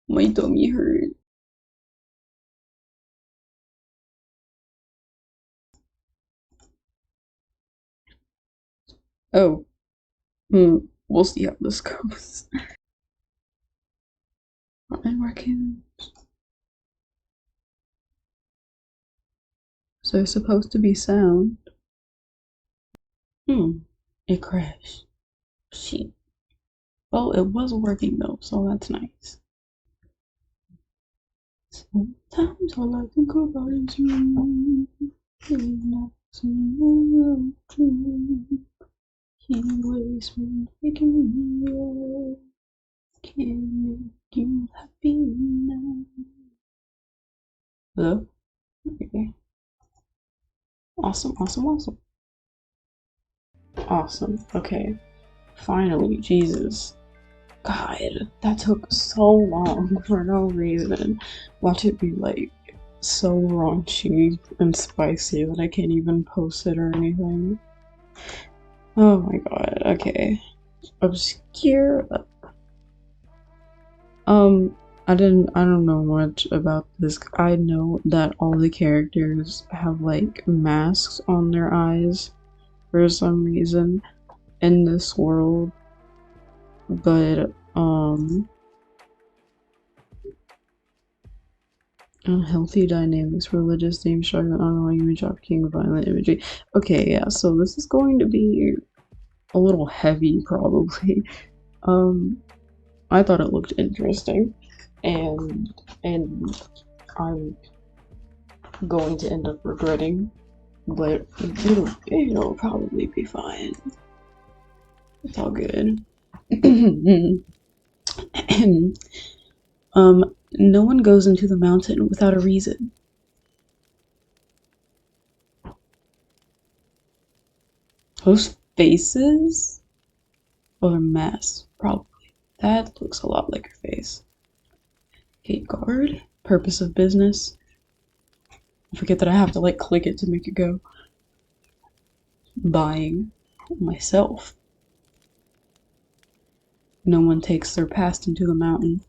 My tummy hurt. Oh, we'll see how this goes. And raccoons. So it's supposed to be sound. It crashed. Shit. Well, it was working though, so that's nice. Sometimes all I think about is you. Not true. He waits me, making me up. Can't make you happy now. Hello? Okay. Awesome, awesome, awesome. Awesome. Okay. Finally, Jesus. God, that took so long for no reason. Watch it be like so raunchy and spicy that I can't even post it or anything. Oh my god, okay. Obscura. I don't know much about this. I know that all the characters have like masks on their eyes for some reason in this world, but unhealthy dynamics, religious themes, struggling online image, trafficking, violent imagery. Okay, yeah, so this is going to be a little heavy probably. I thought it looked interesting, and I'm going to end up regretting, but it'll probably be fine. It's all good. No one goes into the mountain without a reason. Those faces? Or masks, probably. That looks a lot like your face. Gate guard? Purpose of business? I forget that I have to like click it to make it go. Buying myself. No one takes their past into the mountain.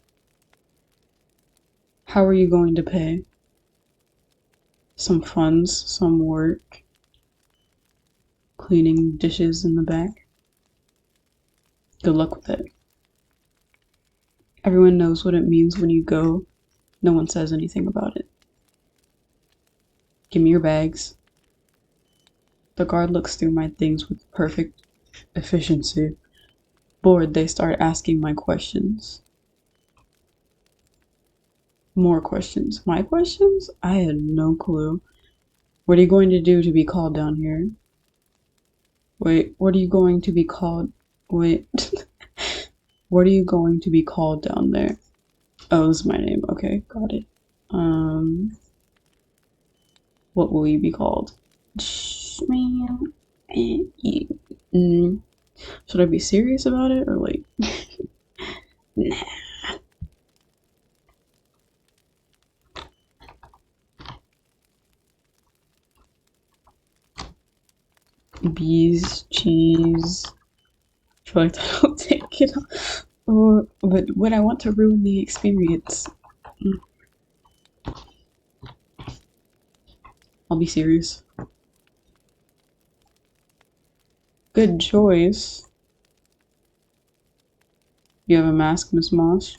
How are you going to pay? Some funds, some work. Cleaning dishes in the back. Good luck with it. Everyone knows what it means when you go. No one says anything about it. Give me your bags. The guard looks through my things with perfect efficiency. Bored, they start asking my questions. More questions. My questions? I had no clue. What are you going to do to be called down here? Wait, what are you going to be called? Wait. What are you going to be called down there? Oh, this is my name. Okay, got it. What will you be called? Man. Should I be serious about it or like? Nah. Bees, cheese. I feel like that'll take it off. But would I want to ruin the experience? I'll be serious. Good choice. You have a mask, Miss Moss?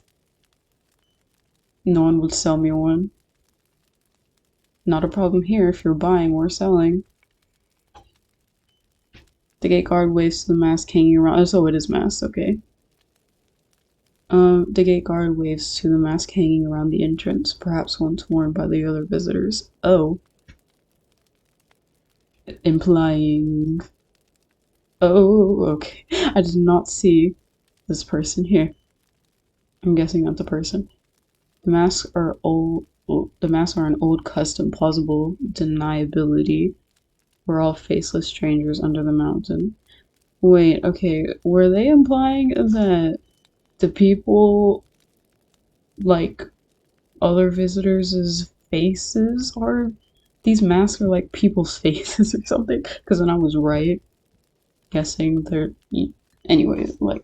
No one would sell me one. Not a problem here if you're buying or selling. The gate guard waves to the mask hanging around. Oh, so it is masked, okay. The gate guard waves to the mask hanging around the entrance, perhaps once worn by the other visitors. Oh. Implying. Oh, okay. I did not see this person here. I'm guessing that's a person. The masks are old. The masks are an old custom, plausible deniability. We're all faceless strangers under the mountain. Wait, okay. Were they implying that the people, like other visitors' faces, are these masks are like people's faces or something? Because then I was right, guessing they're. Anyway, like,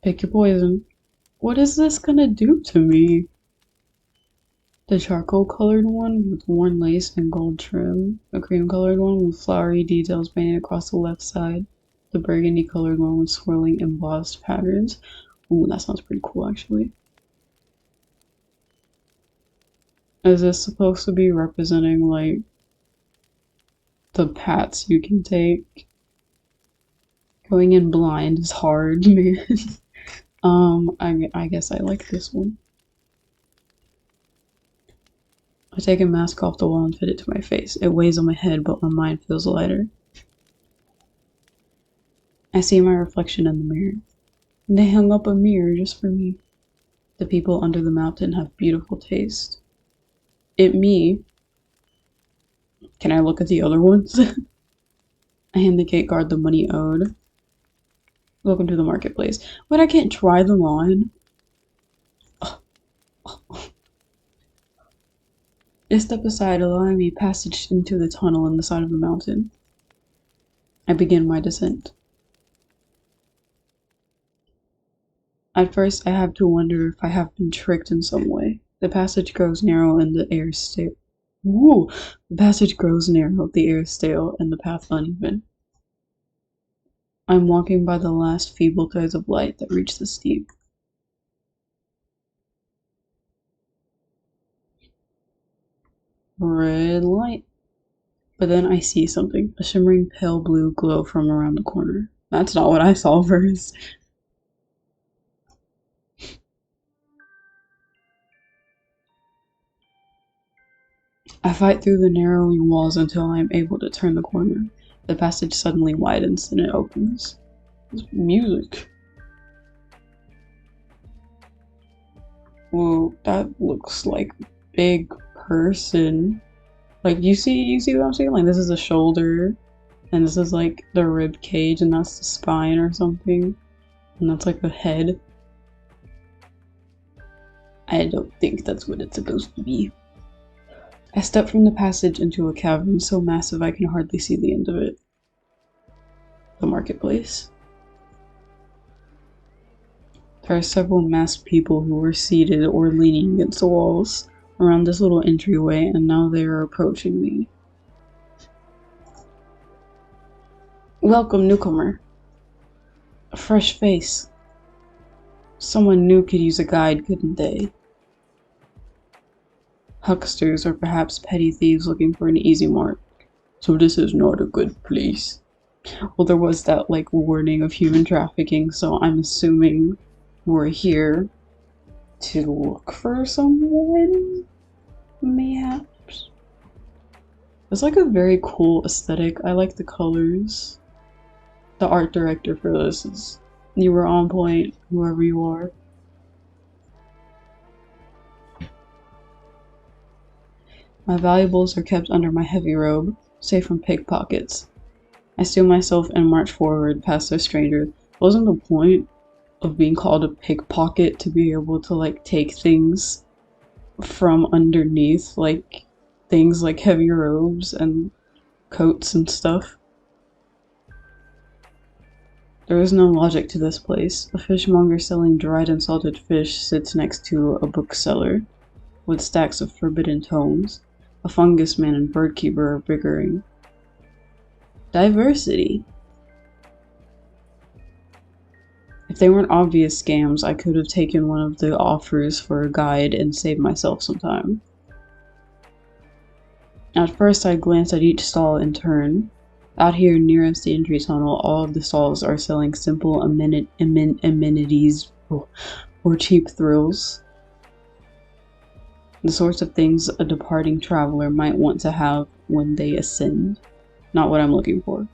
pick your poison. What is this gonna do to me? The charcoal colored one with worn lace and gold trim. A cream colored one with flowery details painted across the left side. The burgundy colored one with swirling embossed patterns. Ooh, that sounds pretty cool actually. Is this supposed to be representing like the paths you can take? Going in blind is hard, man. I guess I like this one. I take a mask off the wall and fit it to my face. It weighs on my head, but my mind feels lighter. I see my reflection in the mirror. They hung up a mirror just for me. The people under the mountain have beautiful taste. Me. Can I look at the other ones? I hand the gate guard the money owed. Welcome to the marketplace. But I can't try them on. They step aside, allowing me passage into the tunnel in the side of the mountain. I begin my descent. At first, I have to wonder if I have been tricked in some way. The passage grows narrow and the air stale. Woo! The passage grows narrow, the air stale, and the path uneven. I'm walking by the last feeble threads of light that reach the steep. Red light. But then I see something, a shimmering pale blue glow from around the corner. That's not what I saw first. I fight through the narrowing walls until I am able to turn the corner. The passage suddenly widens and it opens. It's music. Whoa, that looks like a big person. Like you see what I'm saying? Like this is the shoulder, and this is like the rib cage, and that's the spine or something, and that's like the head. I don't think that's what it's supposed to be. I step from the passage into a cavern so massive I can hardly see the end of it. The marketplace. There are several masked people who are seated or leaning against the walls around this little entryway, and now they are approaching me. Welcome, newcomer. A fresh face. Someone new could use a guide, couldn't they? Hucksters or perhaps petty thieves looking for an easy mark. So this is not a good place. Well, there was that like warning of human trafficking, so I'm assuming we're here to look for someone, mayhaps. It's like a very cool aesthetic. I like the colors. The art director for this is, you were on point, whoever you are. My valuables are kept under my heavy robe, safe from pickpockets. I steel myself and march forward past the stranger. Wasn't the point of being called a pickpocket to be able to like take things from underneath, like things like heavy robes and coats and stuff? There is no logic to this place. A fishmonger selling dried and salted fish sits next to a bookseller with stacks of forbidden tomes. A fungus man and birdkeeper are bickering. Diversity. If they weren't obvious scams, I could have taken one of the offers for a guide and saved myself some time. At first, I glanced at each stall in turn. Out here nearest the entry tunnel, all of the stalls are selling simple amenities or cheap thrills. The sorts of things a departing traveler might want to have when they ascend. Not what I'm looking for.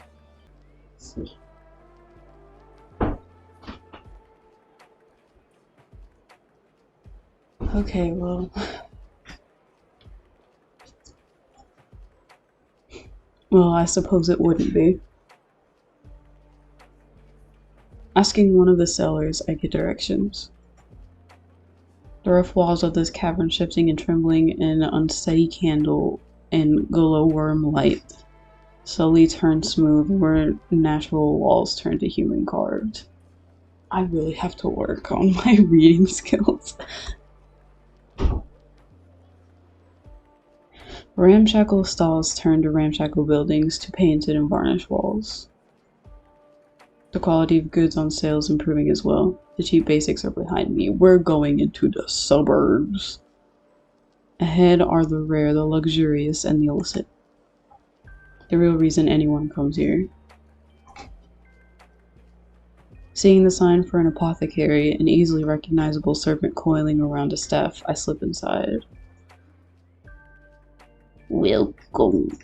Okay, well... Well, I suppose it wouldn't be. Asking one of the sellers, I get directions. The rough walls of this cavern shifting and trembling in an unsteady candle and glowworm light slowly turn smooth where natural walls turn to human carved. I really have to work on my reading skills. Ramshackle stalls turned to ramshackle buildings to painted and varnished walls. The quality of goods on sale is improving as well. The cheap basics are behind me. We're going into the suburbs. Ahead are the rare, the luxurious, and the illicit. The real reason anyone comes here. Seeing the sign for an apothecary, an easily recognizable servant coiling around a staff, I slip inside. Welcome.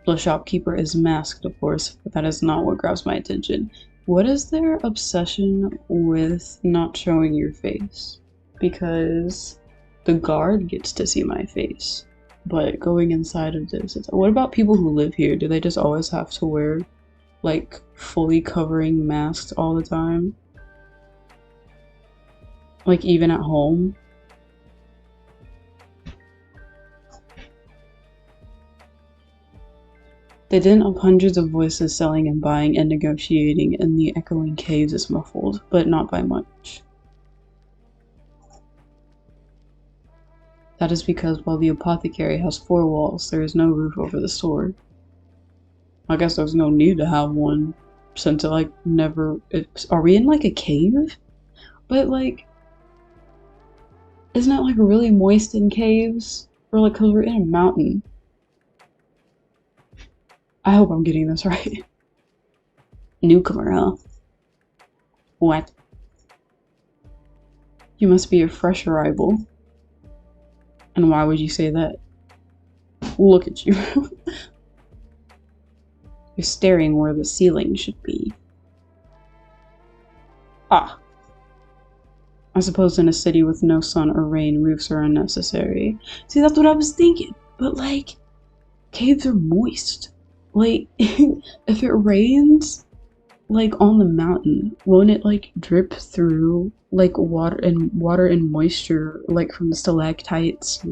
The shopkeeper is masked, of course, but that is not what grabs my attention. What is their obsession with not showing your face? Because the guard gets to see my face, but going inside of this, what about people who live here? Do they just always have to wear, like, fully covering masks all the time? Like, even at home? The din of hundreds of voices selling and buying and negotiating in the echoing caves is muffled, but not by much. That is because while the apothecary has 4 walls, there is no roof over the store. I guess there's no need to have one, since it, like, never... Are we in, like, a cave? But, like... Isn't it, like, really moist in caves? Or, like, because we're in a mountain. I hope I'm getting this right. Newcomer, huh? What? You must be a fresh arrival. And why would you say that? Look at you. You're staring where the ceiling should be. Ah. I suppose in a city with no sun or rain, roofs are unnecessary. See, that's what I was thinking. But, like, caves are moist. Like, if it rains, like, on the mountain, won't it, like, drip through, like, water and moisture, like, from the stalactites?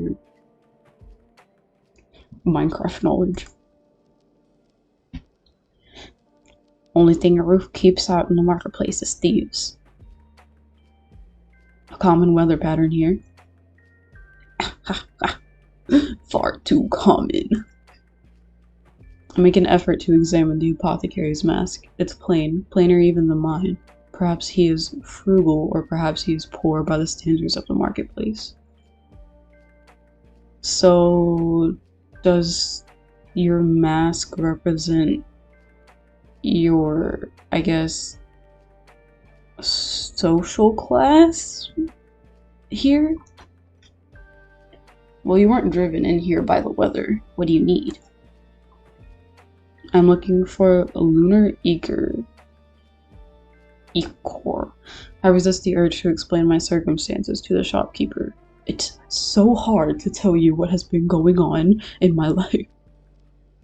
Minecraft knowledge. Only thing a roof keeps out in the marketplace is thieves. A common weather pattern here. Far too common. I make an effort to examine the apothecary's mask. It's plain, plainer even than mine. Perhaps he is frugal, or perhaps he is poor by the standards of the marketplace. So, does your mask represent your, I guess, social class here? Well, you weren't driven in here by the weather. What do you need? I'm looking for a lunar ichor. I resist the urge to explain my circumstances to the shopkeeper. It's so hard to tell you what has been going on in my life.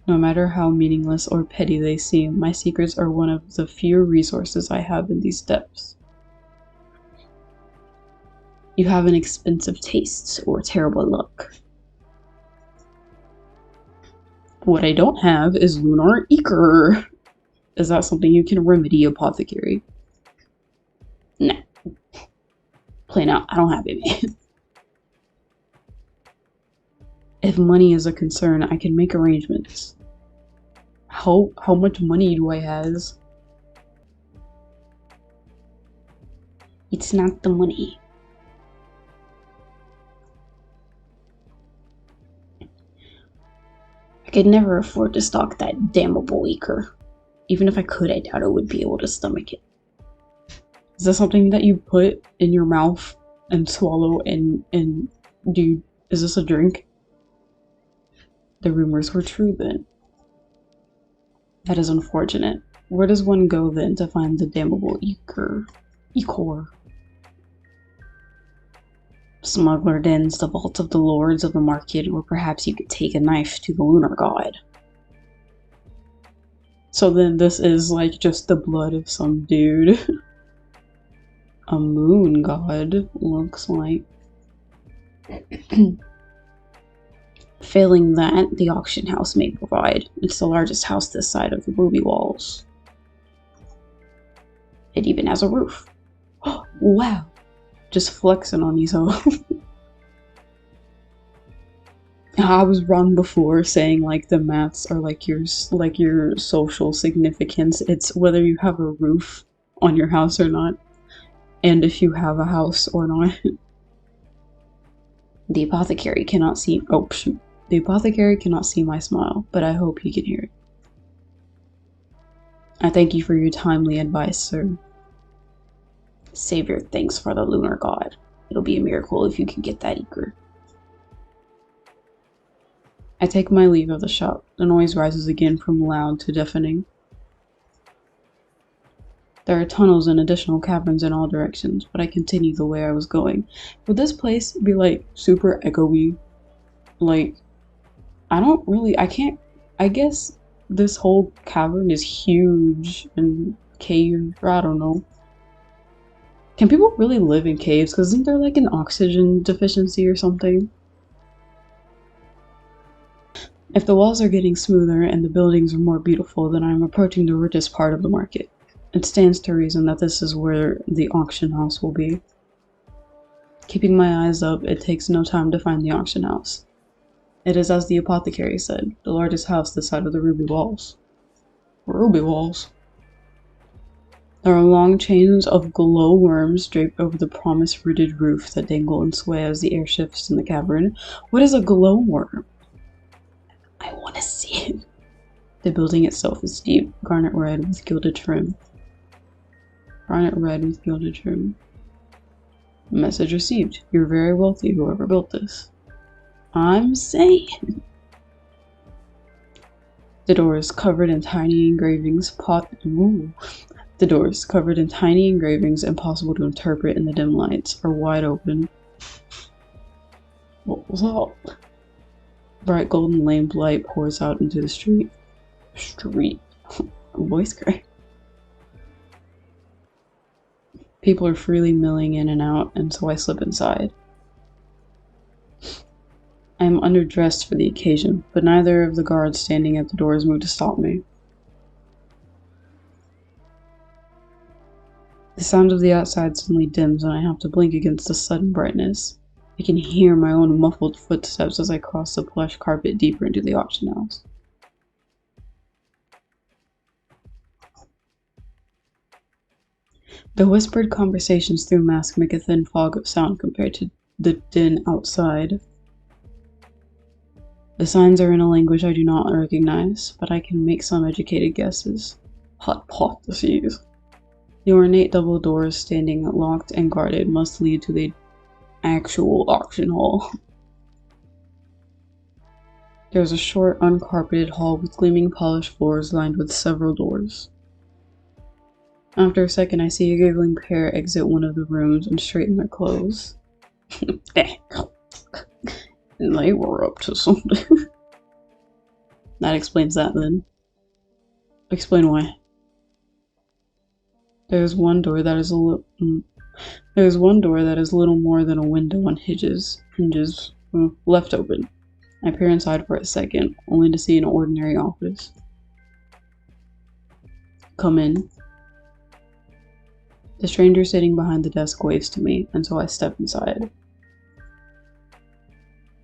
No matter how meaningless or petty they seem, my secrets are one of the few resources I have in these depths. You have an expensive taste or terrible luck. What I don't have is lunar ichor. Is that something you can remedy, apothecary? Nah. Plain out, I don't have it. If money is a concern, I can make arrangements. How much money do I have? It's not the money. I could never afford to stock that damnable ichor. Even if I could, I doubt I would be able to stomach it. Is that something that you put in your mouth and swallow and is this a drink? The rumors were true then. That is unfortunate. Where does one go then to find the damnable ichor? Smuggler dens, the vault of the lords of the market, or perhaps you could take a knife to the lunar god. So then this is like just the blood of some dude. A moon god, looks like. Failing that, the auction house may provide. It's the largest house this side of the ruby walls. It even has a roof. Wow. Just flexing on these hoes. I was wrong before saying like the maths are like your social significance. It's whether you have a roof on your house or not, and if you have a house or not. The apothecary cannot see. Oh shoot! The apothecary cannot see my smile, but I hope he can hear it. I thank you for your timely advice, sir. Save your thanks for the lunar god. It'll be a miracle if you can get that eager. I take my leave of the shop. The noise rises again from loud to deafening. There are tunnels and additional caverns in all directions, but I continue the way I was going. Would this place be like super echoey? Like, I guess this whole cavern is huge and cave, or I don't know. Can people really live in caves? Because isn't there like an oxygen deficiency or something? If the walls are getting smoother and the buildings are more beautiful, then I am approaching the richest part of the market. It stands to reason that this is where the auction house will be. Keeping my eyes up, it takes no time to find the auction house. It is as the apothecary said, the largest house this side of the ruby walls. Ruby walls? There are long chains of glowworms draped over the promise-rooted roof that dangle and sway as the air shifts in the cavern. What is a glowworm? I want to see it. The building itself is deep, garnet red with gilded trim. Garnet red with gilded trim. Message received. You're very wealthy, whoever built this. I'm saying. The door is covered in tiny engravings. The doors, covered in tiny engravings, impossible to interpret in the dim lights, are wide open. What was that? Bright golden lamplight pours out into the street. Voice crack. People are freely milling in and out, and so I slip inside. I am underdressed for the occasion, but neither of the guards standing at the doors move to stop me. The sound of the outside suddenly dims and I have to blink against the sudden brightness. I can hear my own muffled footsteps as I cross the plush carpet deeper into the auction house. The whispered conversations through masks make a thin fog of sound compared to the din outside. The signs are in a language I do not recognize, but I can make some educated guesses. Hypotheses. The ornate double doors standing locked and guarded must lead to the actual auction hall. There's a short, uncarpeted hall with gleaming polished floors lined with several doors. After a second, I see a giggling pair exit one of the rooms and straighten their clothes. They were up to something. That explains that then. Explain why. There's one door that is little more than a window on hinges, left open. I peer inside for a second, only to see an ordinary office. Come in. The stranger sitting behind the desk waves to me, and so I step inside.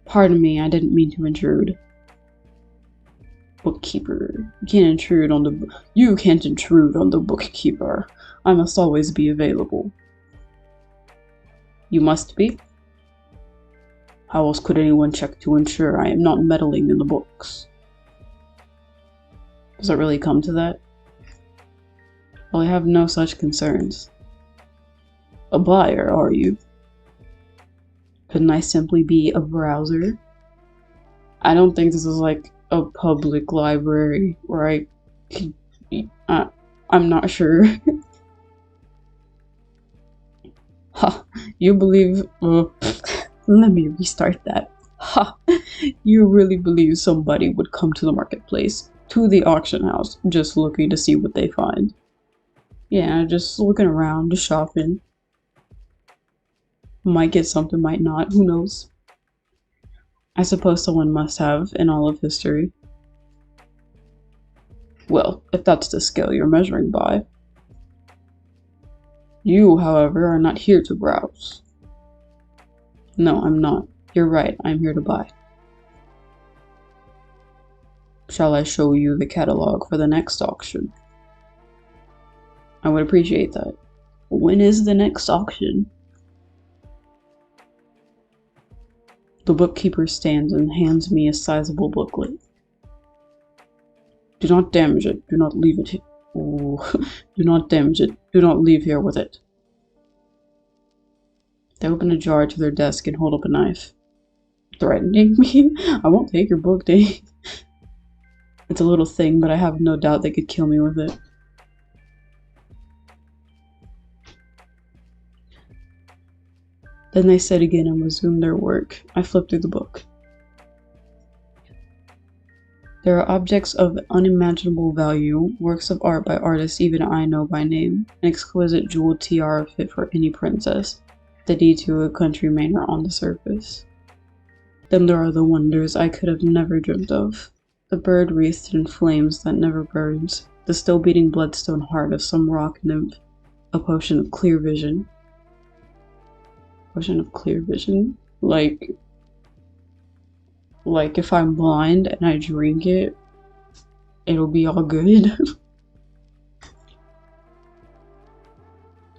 Pardon me, I didn't mean to intrude. Bookkeeper. You can't intrude on the bookkeeper. I must always be available. You must be? How else could anyone check to ensure I am not meddling in the books? Does it really come to that? Well, I have no such concerns. A buyer, are you? Couldn't I simply be a browser? I don't think this is like a public library where I could be, I'm not sure. Ha, you believe, let me restart that. Ha, you really believe somebody would come to the marketplace, to the auction house, just looking to see what they find? Yeah, just looking around, just shopping. Might get something, might not, who knows? I suppose someone must have in all of history. Well, if that's the scale you're measuring by. You, however, are not here to browse. No, I'm not. You're right, I'm here to buy. Shall I show you the catalog for the next auction? I would appreciate that. When is the next auction? The bookkeeper stands and hands me a sizable booklet. Do not damage it. Do not leave it here. Ooh. Do not damage it. Do not leave here with it. They open a jar to their desk and hold up a knife. Threatening me? I won't take your book, Dave. It's a little thing, but I have no doubt they could kill me with it. Then they said again and resumed their work. I flipped through the book. There are objects of unimaginable value, works of art by artists even I know by name, an exquisite jeweled tiara fit for any princess, the deed to a country manor on the surface. Then there are the wonders I could have never dreamt of, the bird wreathed in flames that never burns, the still beating bloodstone heart of some rock nymph, a potion of clear vision. Potion of clear vision? Like if I'm blind and I drink it, it'll be all good.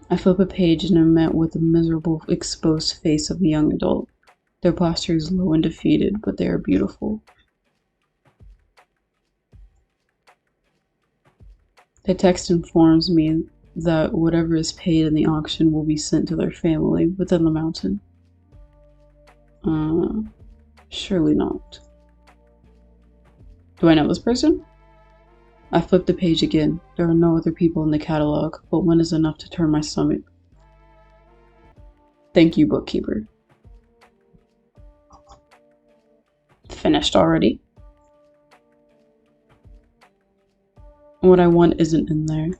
I flip a page and am met with the miserable, exposed face of a young adult. Their posture is low and defeated, but they are beautiful. The text informs me that whatever is paid in the auction will be sent to their family within the mountain. Surely not. Do I know this person? I flip the page again. There are no other people in the catalog, but one is enough to turn my stomach. Thank you, bookkeeper. Finished already? What I want isn't in there.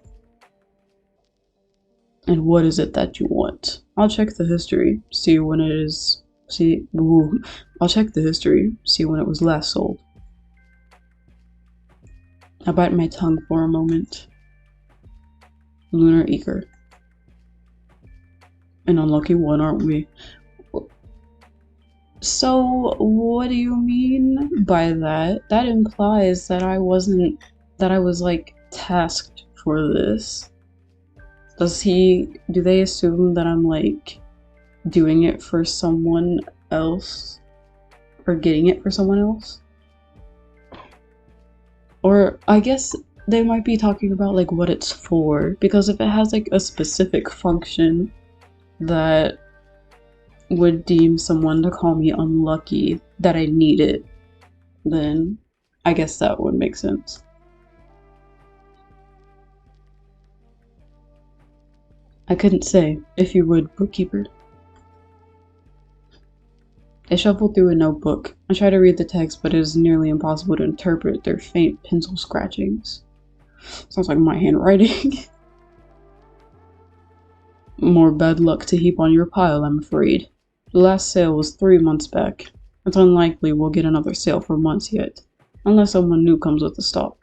And what is it that you want? I'll check the history, see when it is. I'll check the history, see when it was last sold. I bite my tongue for a moment. Lunar Eager. An unlucky one, aren't we? So, what do you mean by that? That implies that I was like tasked for this. Do they assume that I'm like doing it for someone else? Or getting it for someone else? Or I guess they might be talking about like what it's for, because if it has like a specific function that would deem someone to call me unlucky that I need it, then I guess that would make sense. I couldn't say, if you would, bookkeeper. I shuffle through a notebook. I try to read the text, but it is nearly impossible to interpret their faint pencil scratchings. Sounds like my handwriting. More bad luck to heap on your pile, I'm afraid. The last sale was 3 months back. It's unlikely we'll get another sale for months yet, unless someone new comes with a stock.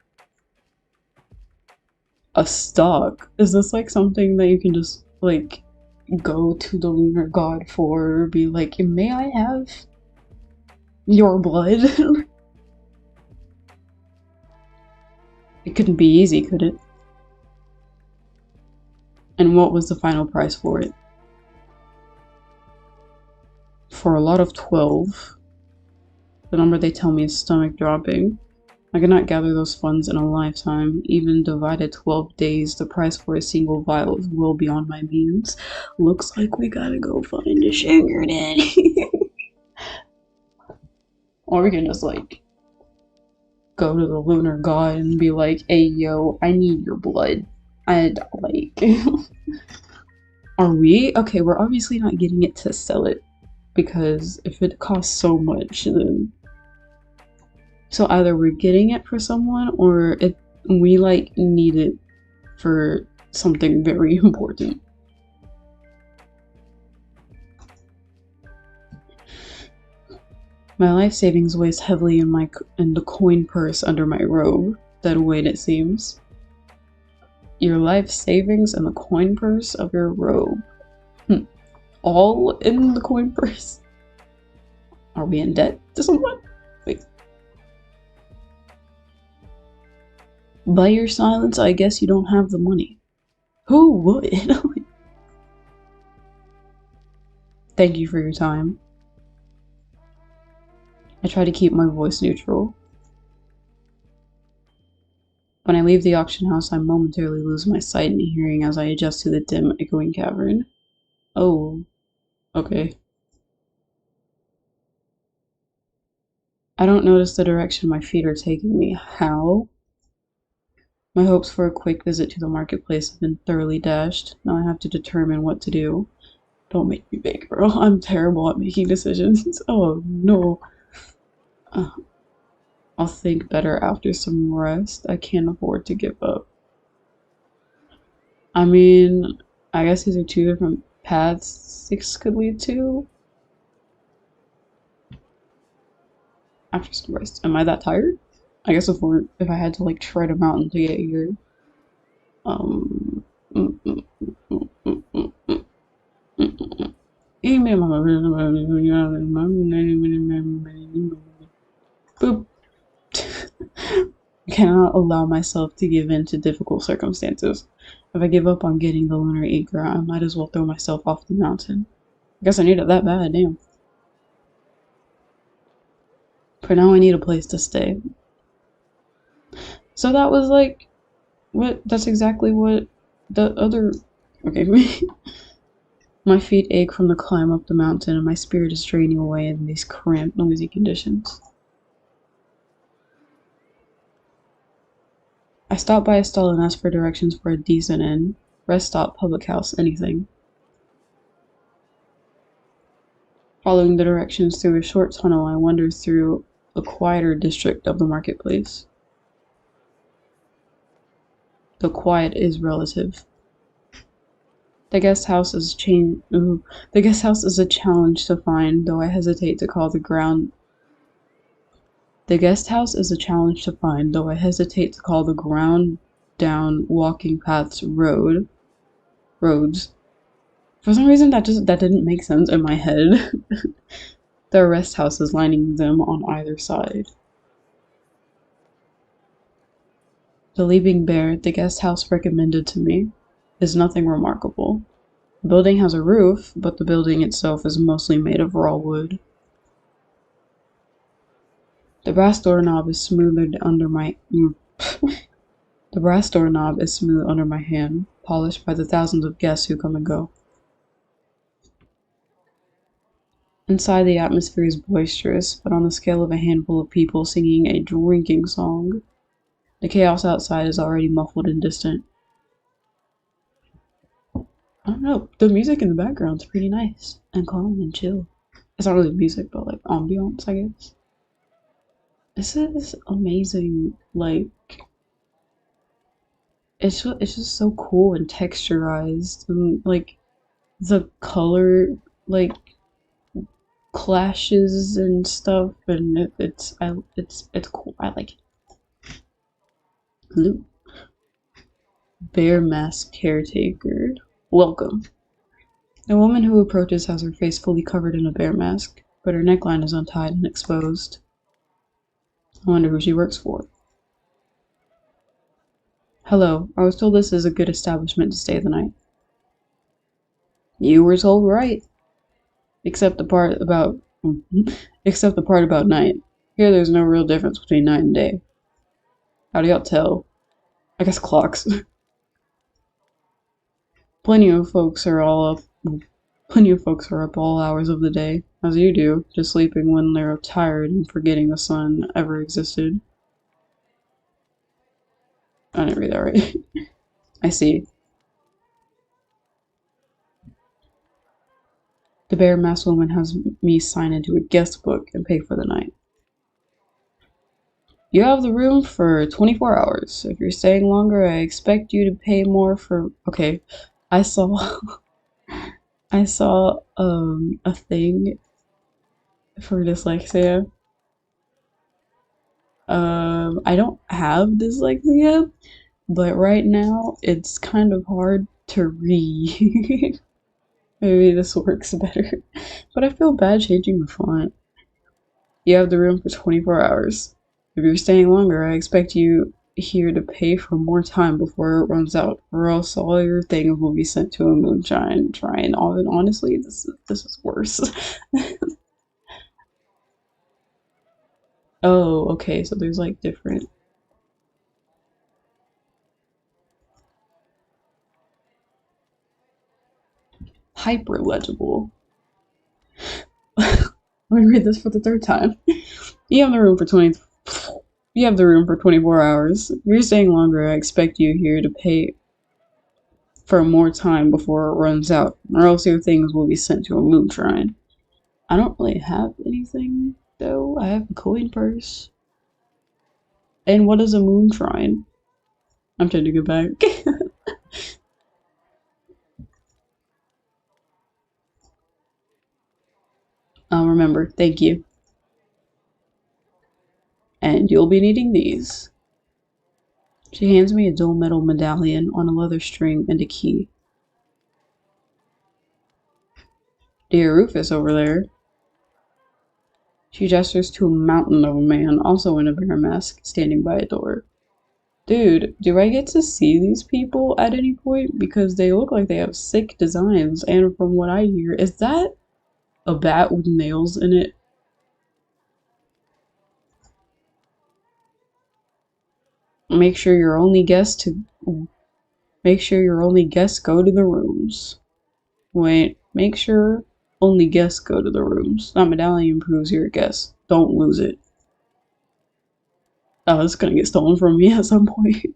A stock? Is this like something that you can just like go to the lunar god for, or be like, may I have your blood? It couldn't be easy, could it? And what was the final price for it? For a lot of 12. The number they tell me is stomach dropping. I cannot gather those funds in a lifetime. Even divided 12 days, the price for a single vial is well beyond my means. Looks like we gotta go find a sugar daddy. Or we can just like go to the lunar god and be like, hey yo, I need your blood. I'd like Are we? Okay, we're obviously not getting it to sell it, because if it costs so much, then so either we're getting it for someone, or we like need it for something very important. My life savings weighs heavily in the coin purse under my robe. Dead weight, it seems. Your life savings and the coin purse of your robe. All in the coin purse? Are we in debt to someone? Wait. By your silence, I guess you don't have the money. Who would? Thank you for your time. I try to keep my voice neutral. When I leave the auction house, I momentarily lose my sight and hearing as I adjust to the dim, echoing cavern. Oh, okay. I don't notice the direction my feet are taking me. How? My hopes for a quick visit to the marketplace have been thoroughly dashed. Now I have to determine what to do. Don't make me big, bro. I'm terrible at making decisions. Oh, no. I'll think better after some rest. I can't afford to give up. I mean, I guess these are two different paths 6 could lead to. After some rest. Am I that tired? I guess if I had to like tread a mountain to get here. Um. mm, mm, mm, mm, mm, mm, mm, mm. Boop. I cannot allow myself to give in to difficult circumstances. If I give up on getting the lunar acre, I might as well throw myself off the mountain. I guess I need it that bad, damn. For now, I need a place to stay. So that was like, that's exactly what the other, okay, my feet ache from the climb up the mountain and my spirit is draining away in these cramped, noisy conditions. I stop by a stall and ask for directions for a decent inn, rest stop, public house, anything. Following the directions through a short tunnel, I wander through a quieter district of the marketplace. The quiet is relative. The guest house is a challenge to find, though I hesitate to call the ground. The guest house is a challenge to find, though I hesitate to call the ground down walking paths roads. For some reason that didn't make sense in my head. There are rest houses lining them on either side. The Leaping Bear, the guest house recommended to me, is nothing remarkable. The building has a roof, but the building itself is mostly made of raw wood. The brass doorknob is smoothed under my The brass doorknob is smooth under my hand, polished by the thousands of guests who come and go. Inside, the atmosphere is boisterous, but on the scale of a handful of people singing a drinking song. The chaos outside is already muffled and distant. I don't know, the music in the background's pretty nice and calm and chill. It's not really music, but like ambiance, I guess. This is amazing. Like, it's just so cool and texturized, and like the color like clashes and stuff, and it's cool. I like it. Luke, Bear Mask Caretaker, welcome. The woman who approaches has her face fully covered in a bear mask, but her neckline is untied and exposed. I wonder who she works for. Hello, I was told this is a good establishment to stay the night. You were told right. Except the part about night. Here there's no real difference between night and day. How do y'all tell? I guess clocks. Plenty of folks are up all hours of the day, as you do, just sleeping when they're tired and forgetting the sun ever existed. I didn't read that right. I see. The bear masked woman has me sign into a guest book and pay for the night. You have the room for 24 hours. If you're staying longer, I expect you to pay more for. Okay, I saw. I saw a thing for dyslexia. I don't have dyslexia, but right now it's kind of hard to read. Maybe this works better. But I feel bad changing the font. You have the room for 24 hours. If you're staying longer, I expect you here to pay for more time before it runs out, or else all your things will be sent to a moonshine shrine. Honestly, this is worse. Oh, okay, so there's like different hyper legible. Let me read this for the third time. You have the room for 20. You have the room for 24 hours. If you're staying longer, I expect you here to pay for more time before it runs out, or else your things will be sent to a moon shrine. I don't really have anything, though. I have a coin purse. And what is a moon shrine? I'm trying to go back. I'll remember. Thank you. And you'll be needing these. She hands me a dull metal medallion on a leather string and a key. Dear Rufus over there. She gestures to a mountain of a man, also in a bear mask, standing by a door. Dude, do I get to see these people at any point? Because they look like they have sick designs, and from what I hear, is that a bat with nails in it? Make sure your only guests to make sure your only guests go to the rooms. Wait, make sure only guests go to the rooms. That medallion proves you're a guest. Don't lose it. Oh, it's gonna get stolen from me at some point.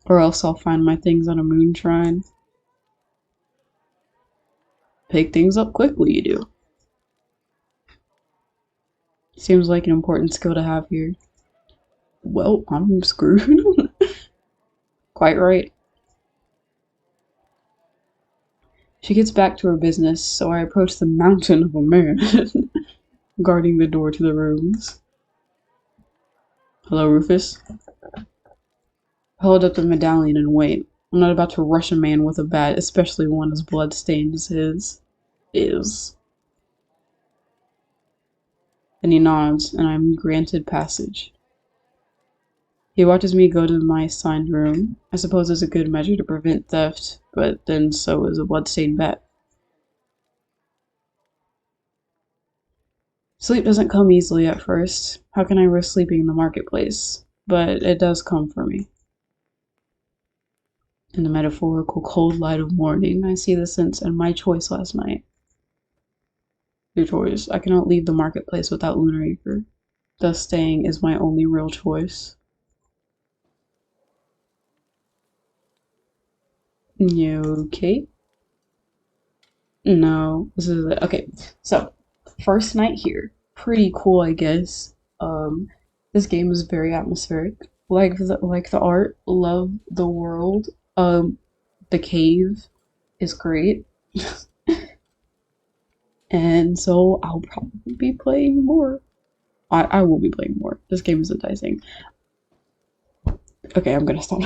Or else I'll find my things on a moon shrine. Pick things up quickly, you do. Seems like an important skill to have here. Well, I'm screwed. Quite right. She gets back to her business, so I approach the mountain of a man, guarding the door to the rooms. Hello, Rufus. Hold up the medallion and wait. I'm not about to rush a man with a bat, especially one as blood-stained as his is. And he nods, and I'm granted passage. He watches me go to my assigned room. I suppose it's a good measure to prevent theft, but then so is a blood-stained bat. Sleep doesn't come easily at first. How can I risk sleeping in the marketplace? But it does come for me. In the metaphorical cold light of morning, I see the sense in my choice last night. Your choice. I cannot leave the marketplace without Lunar Acre. Thus staying is my only real choice. Okay. No, this is it. Okay, so first night here. Pretty cool, I guess. This game is very atmospheric. Like the art, love the world. The cave is great. And so I'll probably be playing more. I will be playing more. This game is enticing. Okay, I'm gonna stop.